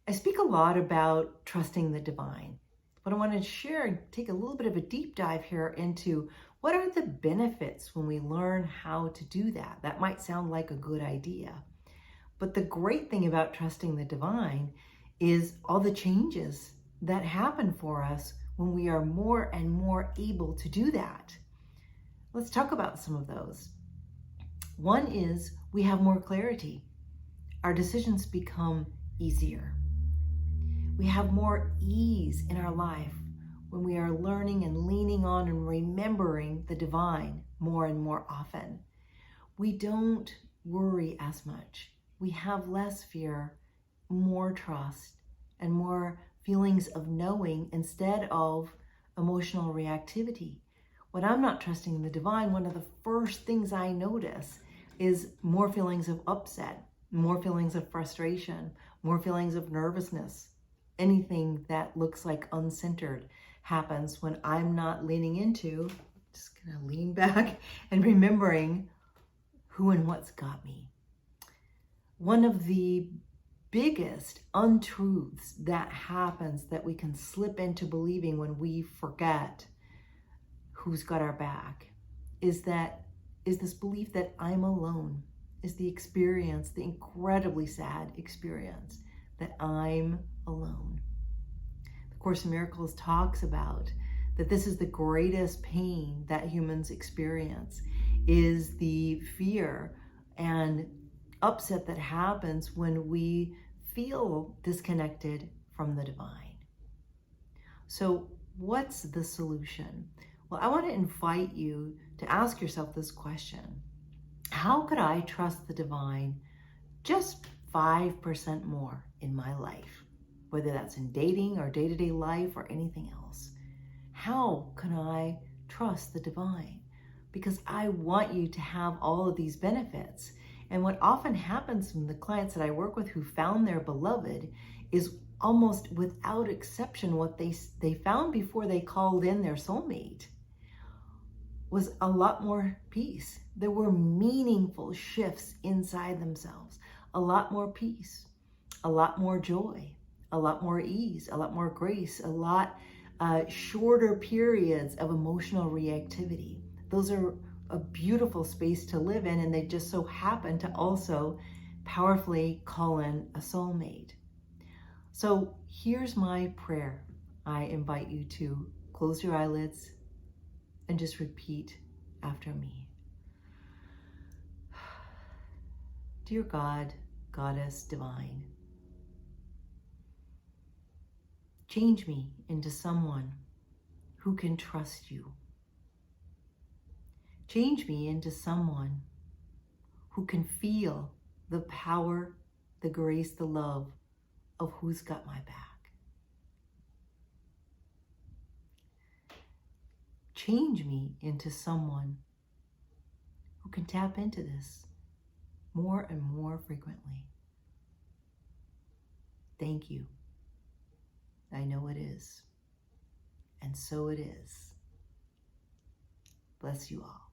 I speak a lot about trusting the divine, but I want to share and take a little bit of a deep dive here into what are the benefits when we learn how to do that. That might sound like a good idea, but the great thing about trusting the divine is all the changes that happen for us when we are more and more able to do that. Let's talk about some of those. One is we have more clarity. Our decisions become easier. We have more ease in our life when we are learning and leaning on and remembering the divine more and more often. We don't worry as much. We have less fear, more trust, and more feelings of knowing instead of emotional reactivity. When I'm not trusting the divine, one of the first things I notice is more feelings of upset, more feelings of frustration, more feelings of nervousness. Anything that looks like uncentered happens when I'm not leaning into, just gonna lean back and remembering who and what's got me. One of the biggest untruths that happens that we can slip into believing when we forget who's got our back is this belief that I'm alone, is the experience, the incredibly sad experience that I'm alone. The Course in Miracles talks about that this is the greatest pain that humans experience, is the fear and upset that happens when we feel disconnected from the divine. So what's the solution? Well, I want to invite you to ask yourself this question. How could I trust the divine just 5% more in my life, whether that's in dating or day-to-day life or anything else? How can I trust the divine? Because I want you to have all of these benefits. And what often happens from the clients that I work with who found their beloved is almost without exception what they found before they called in their soulmate was a lot more peace. There were meaningful shifts inside themselves, a lot more peace, a lot more joy, a lot more ease, a lot more grace, a lot shorter periods of emotional reactivity. Those are a beautiful space to live in, and they just so happen to also powerfully call in a soulmate. So here's my prayer. I invite you to close your eyelids and just repeat after me. Dear God, Goddess Divine, change me into someone who can trust you. Change me into someone who can feel the power, the grace, the love of who's got my back. Change me into someone who can tap into this more and more frequently. Thank you. I know it is. And so it is. Bless you all.